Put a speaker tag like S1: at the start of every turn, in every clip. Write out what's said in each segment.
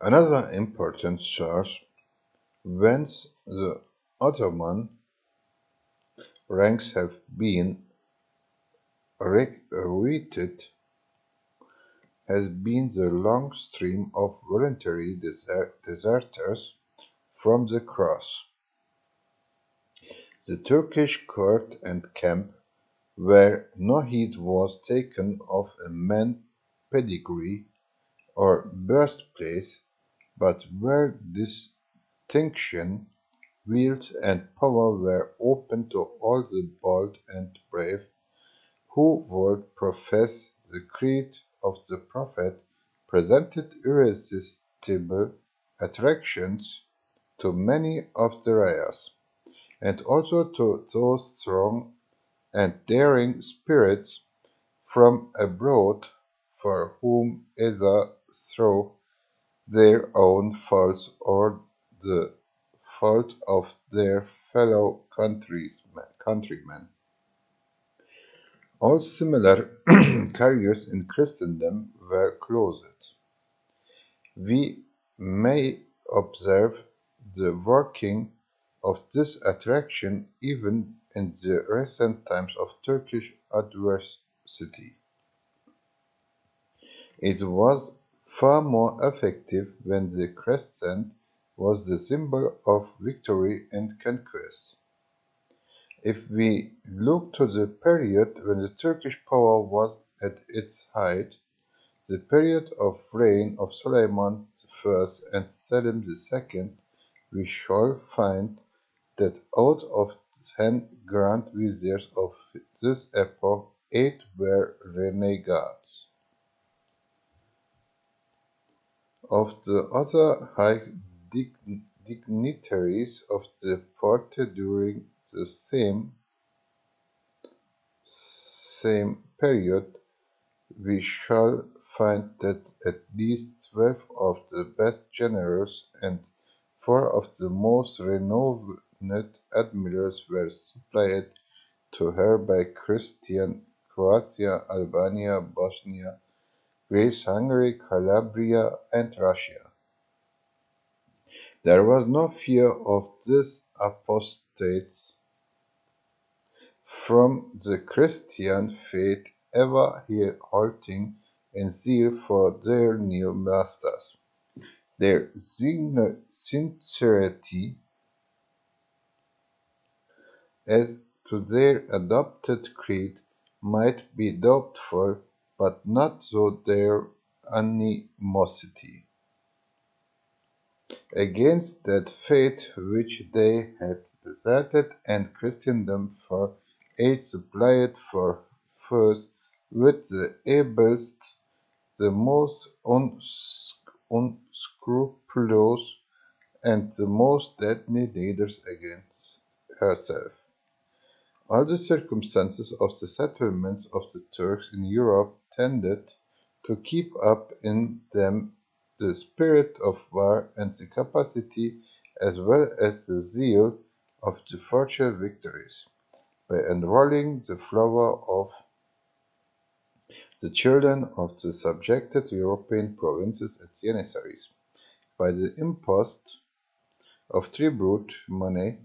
S1: Another important source whence the Ottoman ranks have been recruited has been the long stream of voluntary deserters from the cross. The Turkish court and camp, where no heed was taken of a man's pedigree or birthplace, but where distinction, wealth, and power were open to all the bold and brave who would profess the creed of the Prophet, presented irresistible attractions to many of the rayas, and also to those strong and daring spirits from abroad for whom either through their own faults or the fault of their fellow countrymen. All similar careers in Christendom were closed. We may observe the working of this attraction even in the recent times of Turkish adversity. It was far more effective when the crescent was the symbol of victory and conquest. If we look to the period when the Turkish power was at its height, the period of reign of Suleiman I and Selim II, we shall find that out of 10 grand viziers of this epoch, 8 were renegades. Of the other high dignitaries of the party during the same period, we shall find that at least 12 of the best generals and 4 of the most renowned admirals were supplied to her by Christian Croatia, Albania, Bosnia, Greece, Hungary, Calabria, and Russia. There was no fear of these apostates from the Christian faith ever halting in zeal for their new masters. Their sincerity as to their adopted creed might be doubtful, but not so their animosity against that faith which they had deserted, and Christendom for aid supplied for first with the ablest, the most unscrupulous, and the most deadly leaders against herself. All the circumstances of the settlement of the Turks in Europe tended to keep up in them the spirit of war and the capacity as well as the zeal of the future victories, by enrolling the flower of the children of the subjected European provinces as Janissaries, by the impost of tribute money,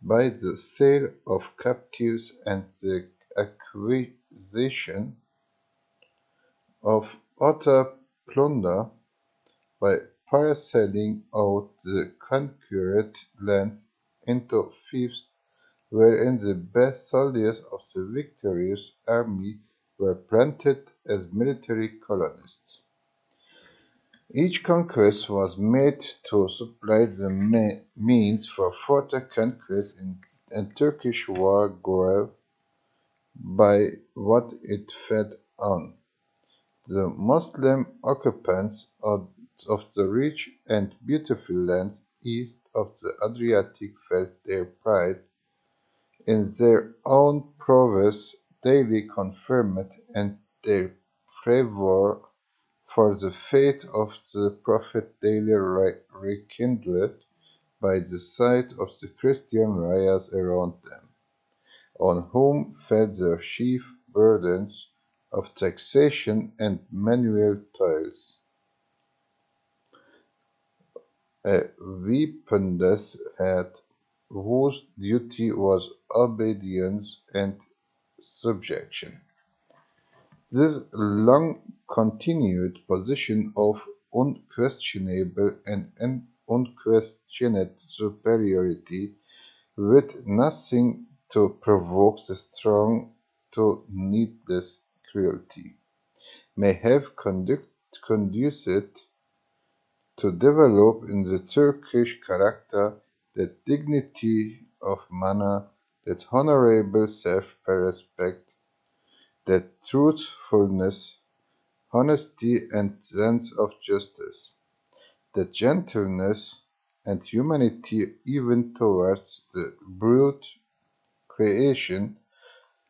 S1: by the sale of captives and the acquisition of utter plunder, by parcelling out the conquered lands into fiefs wherein the best soldiers of the victorious army were planted as military colonists. Each conquest was made to supply the means for further conquest, and Turkish war grew by what it fed on. The Moslem occupants of the rich and beautiful lands east of the Adriatic felt their pride in their own prowess daily confirmed, and their fervor for the faith of the Prophet daily rekindled by the sight of the Christian rayas around them, on whom fell the chief burdens of taxation and manual toils. a weaponless head whose duty was obedience and subjection. This long-continued position of unquestionable and unquestioned superiority, with nothing to provoke the strong to needless cruelty, may have conduced to develop in the Turkish character that dignity of manner, that honorable self-respect, that truthfulness, honesty and sense of justice, that gentleness and humanity even towards the brute creation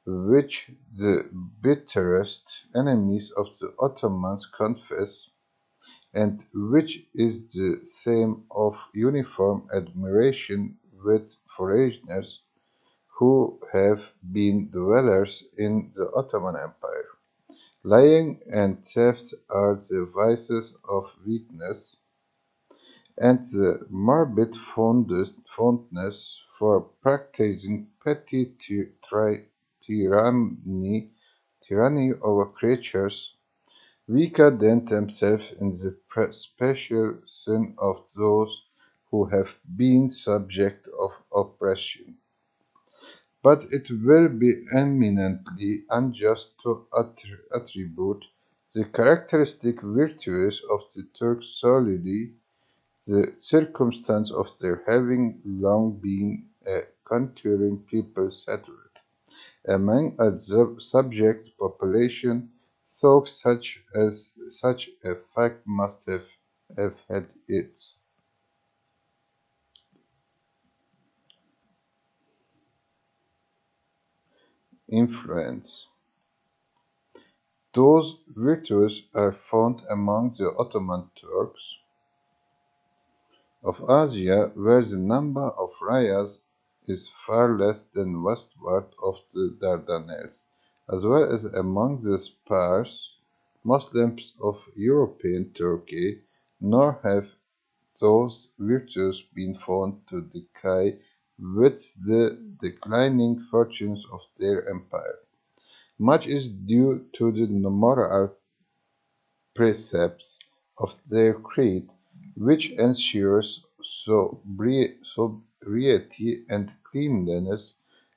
S1: which the bitterest enemies of the Ottomans confess, and which is the theme of uniform admiration with foreigners who have been dwellers in the Ottoman Empire. Lying and theft are the vices of weakness, and the morbid fondness for practicing petty tyranny, tyranny over creatures weaker than themselves in the special sin of those who have been subject of oppression. But it will be eminently unjust to attribute the characteristic virtues of the Turks solely the circumstance of their having long been a conquering people settled among a subject population, so such a fact must have had its influence. Those virtues are found among the Ottoman Turks of Asia, where the number of rayas is far less than westward of the Dardanelles, as well as among the sparse Muslims of European Turkey, nor have those virtues been found to decay with the declining fortunes of their empire. Much is due to the moral precepts of their creed, which ensures sobriety and cleanliness,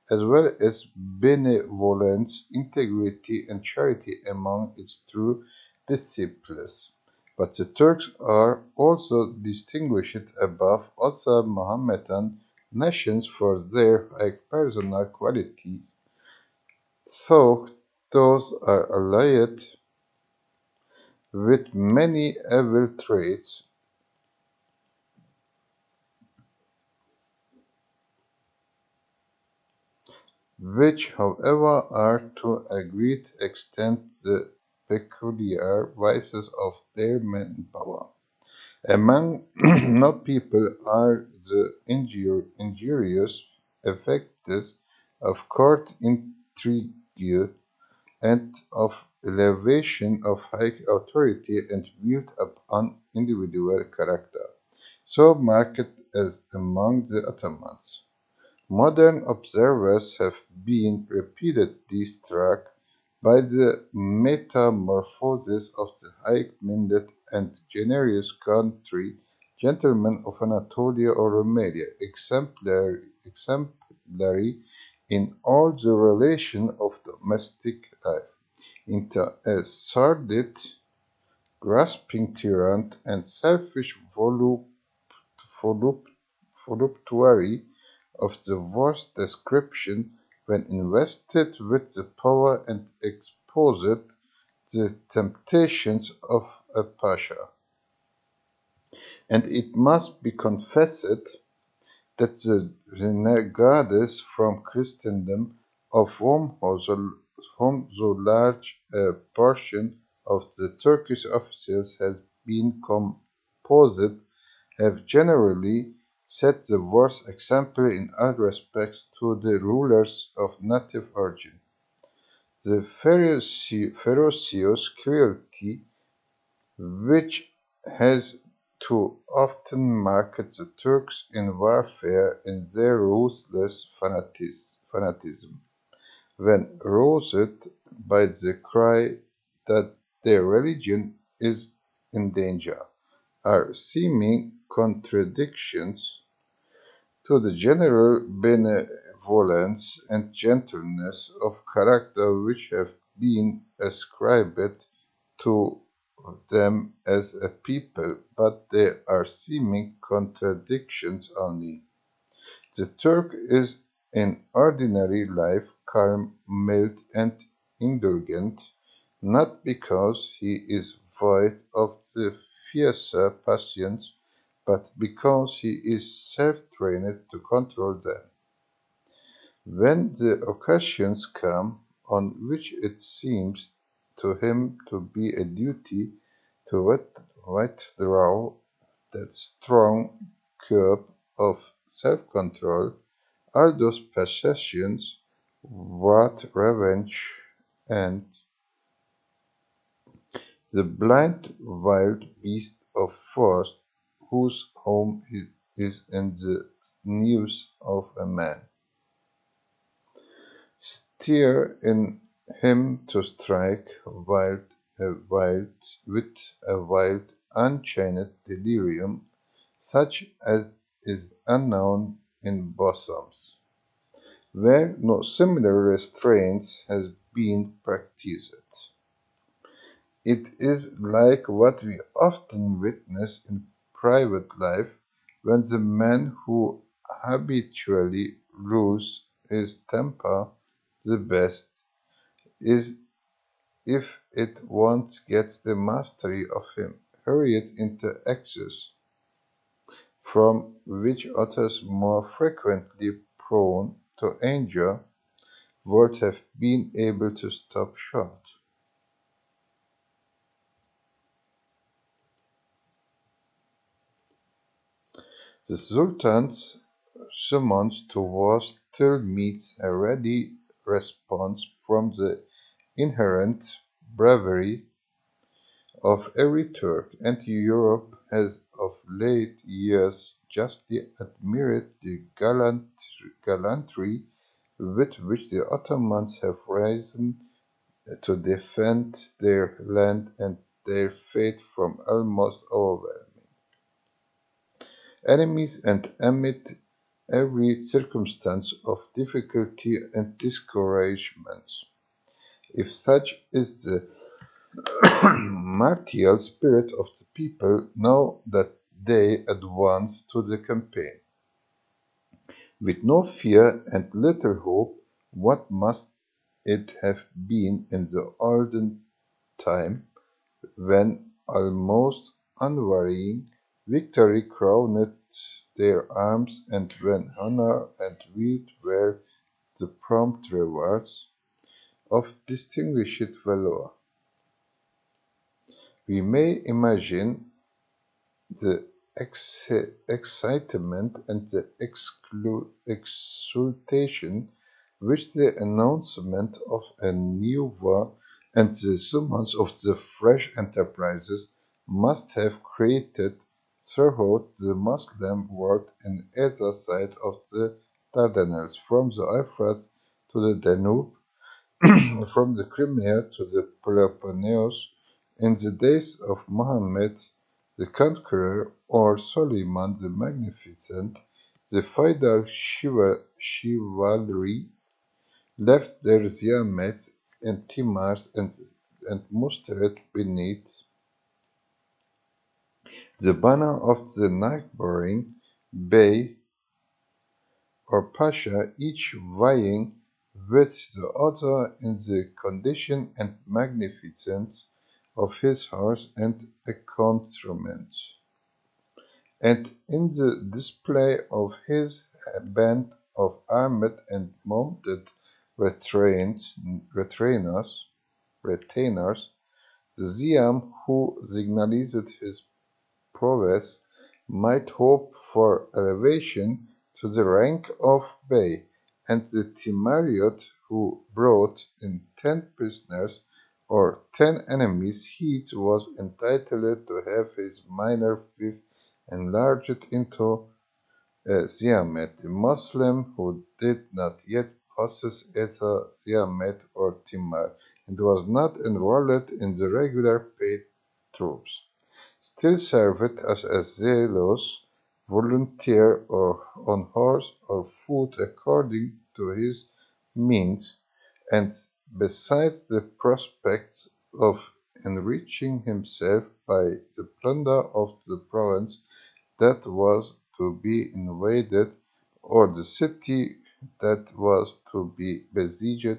S1: as well as benevolence, integrity, and charity among its true disciples. But the Turks are also distinguished above other Mohammedan nations for their high personal quality, though those are allied with many evil traits, which however are to a great extent the peculiar vices of their manpower. Among no people are the injurious effects of court intrigue and of elevation of high authority and built upon individual character, so marked as among the Ottomans. Modern observers have been repeatedly struck by the metamorphosis of the high-minded and generous country gentlemen of Anatolia or Rumelia, exemplary in all the relations of domestic life, into a sordid, grasping tyrant and selfish voluptuary of the worst description when invested with the power and exposed the temptations of a pasha. And it must be confessed that the renegades from Christendom, of whom so large a portion of the Turkish officials has been composed, have generally set the worst example in all respects to the rulers of native origin. The ferocious cruelty which has too often marked the Turks in warfare in their ruthless fanatism, when roused by the cry that their religion is in danger, are seeming contradictions to the general benevolence and gentleness of character which have been ascribed to them as a people, but they are seeming contradictions only. The Turk is in ordinary life calm, mild, and indulgent, not because he is void of the fiercer passions, but because he is self-trained to control them. When the occasions come on which it seems to him to be a duty to withdraw that strong curb of self-control, all those possessions, wrath, revenge, and the blind wild beast of force whose home is in the news of a man, stir in him to strike with a wild, unchained delirium, such as is unknown in bosoms, where no similar restraints has been practised. It is like what we often witness in private life, when the man who habitually rules his temper the best is, if it once gets the mastery of him, hurried into excess, from which others more frequently prone to anger would have been able to stop short. The Sultan's summons to war still meets a ready response from the inherent bravery of every Turk, and Europe has of late years justly admired the gallantry with which the Ottomans have risen to defend their land and their faith from almost overwhelming enemies, and amid every circumstance of difficulty and discouragement. If such is the martial spirit of the people, now that they advance to the campaign, with no fear and little hope, what must it have been in the olden time, when almost unvarying victory crowned their arms, and when honor and wealth were the prompt rewards of distinguished valor? We may imagine the excitement and the exultation which the announcement of a new war and the summons of the fresh enterprises must have created throughout the Moslem world on either side of the Dardanelles, from the Euphrates to the Danube, from the Crimea to the Peloponnese. In the days of Mohammed the Conqueror or Suleiman the Magnificent, the feudal chivalry left their ziamets and timars and mustered beneath the banner of the neighboring bey or pasha, each vying with the other in the condition and magnificence of his horse and accoutrements, and in the display of his band of armed and mounted retainers, the Ziam who signalized his prowess might hope for elevation to the rank of Bey, and the Timariot who brought in 10 prisoners or 10 enemies, he was entitled to have his minor fief enlarged into a ziyamet. The Muslim who did not yet possess either ziyamet or timar and was not enrolled in the regular paid troops still served as a zealous volunteer or on horse or foot according to his means, and besides the prospects of enriching himself by the plunder of the province that was to be invaded or the city that was to be besieged,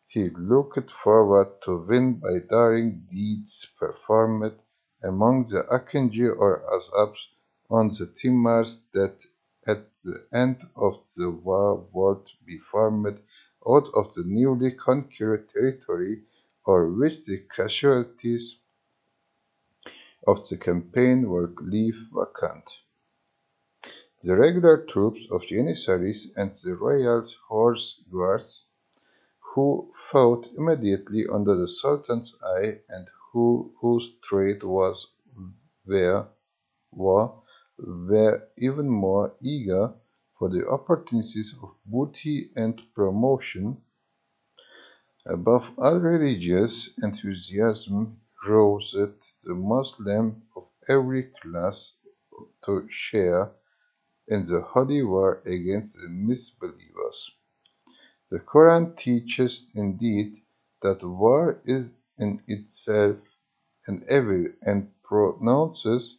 S1: he looked forward to win by daring deeds performed among the Akinji or Azabs on the Timars that at the end of the war would be formed out of the newly conquered territory or which the casualties of the campaign would leave vacant. The regular troops of Janissaries and the royal horse guards who fought immediately under the Sultan's eye and whose trade was were, were even more eager for the opportunities of booty and promotion. Above all religious enthusiasm rose the Moslem of every class to share in the holy war against the misbelievers. The Quran teaches indeed that war is in itself an evil and pronounces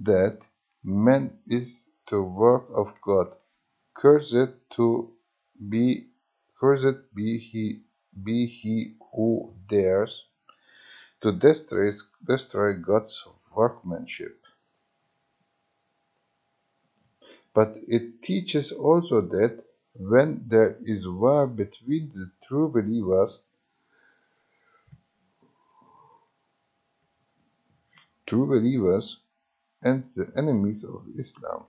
S1: that man is the work of God. Cursed to be cursed be he who dares to destroy God's workmanship. But it teaches also that when there is war between the true believers and the enemies of Islam,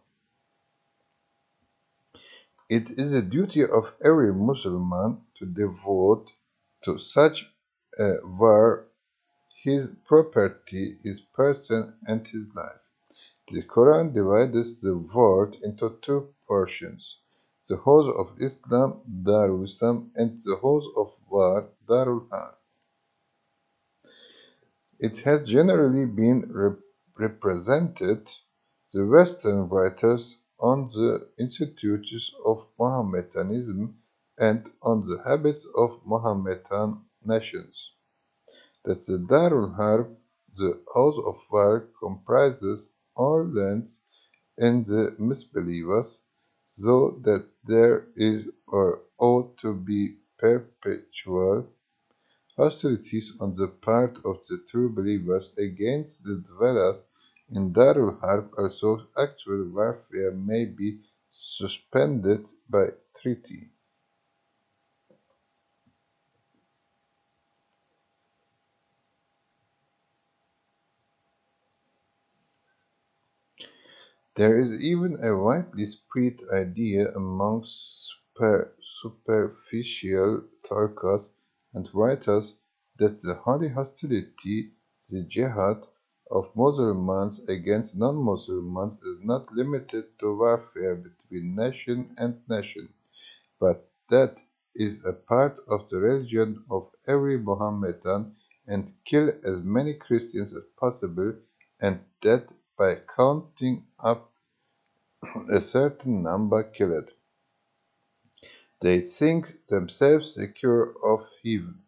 S1: it is a duty of every Muslim to devote to such a war his property, his person, and his life. The Quran divides the world into two portions: the house of Islam, Darul Islam, and the house of war, Darul Harb. It has generally been represented the Western writers on the institutes of Mohammedanism and on the habits of Mohammedan nations. That the Darul Harb, the house of war, comprises all lands in the misbelievers, so that there is or ought to be perpetual hostilities on the part of the true believers against the dwellers in Darul Harb, although actual warfare may be suspended by treaty. There is even a widely spread idea among superficial talkers and writers that the holy hostility, the jihad, of Muslims against non-Muslims is not limited to warfare between nation and nation, but that is a part of the religion of every Mohammedan, and kill as many Christians as possible, and that by counting up a certain number killed, they think themselves secure of heaven.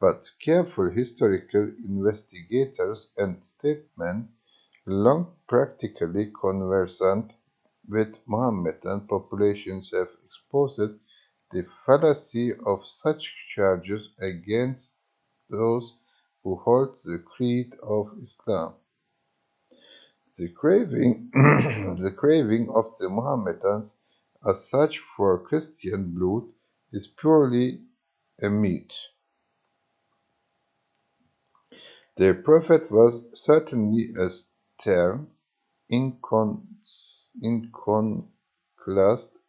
S1: But careful historical investigators and statesmen, long practically conversant with Mohammedan populations, have exposed the fallacy of such charges against those who hold the creed of Islam. The craving, the craving of the Mohammedans as such for Christian blood is purely a myth. Their prophet was certainly a stern, iconoclast,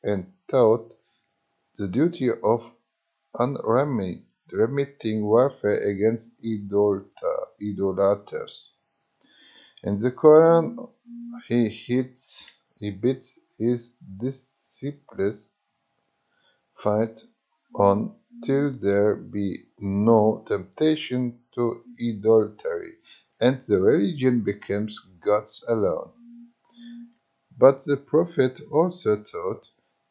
S1: and taught the duty of unremitting warfare against idolaters. In the Quran, he bids his disciples fight on till there be no temptation to idolatry, and the religion becomes God's alone. But the Prophet also taught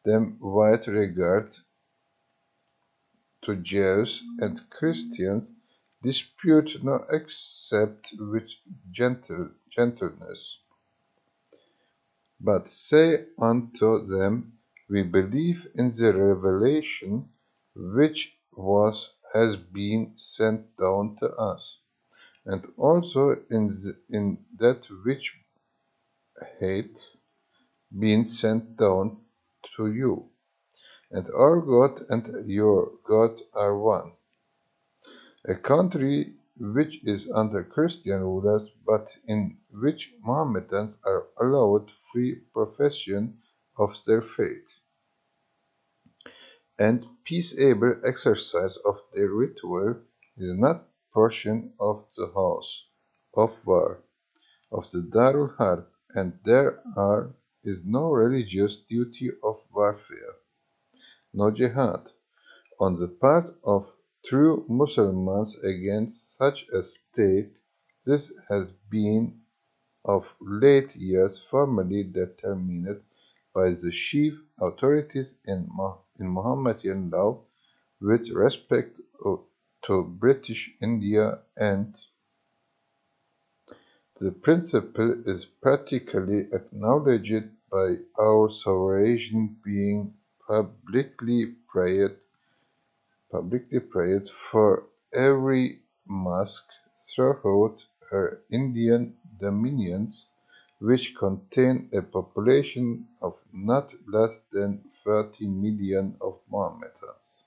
S1: them with regard to Jews and Christians, dispute no except with gentleness. But say unto them, We believe in the revelation which has been sent down to us, and also in that which hath been sent down to you, and our God and your God are one. A country which is under Christian rulers, but in which Mohammedans are allowed free profession of their faith, and peaceable exercise of their ritual, is not portion of the house of war, of the Darul Harb, and is no religious duty of warfare, no jihad, on the part of true Muslims against such a state. This has been of late years formally determined by the chief authorities in Mohammedan law with respect to British India, and the principle is practically acknowledged by our sovereign being publicly prayed for every mosque throughout her Indian dominions, which contain a population of not less than 30 million of Mohammedans.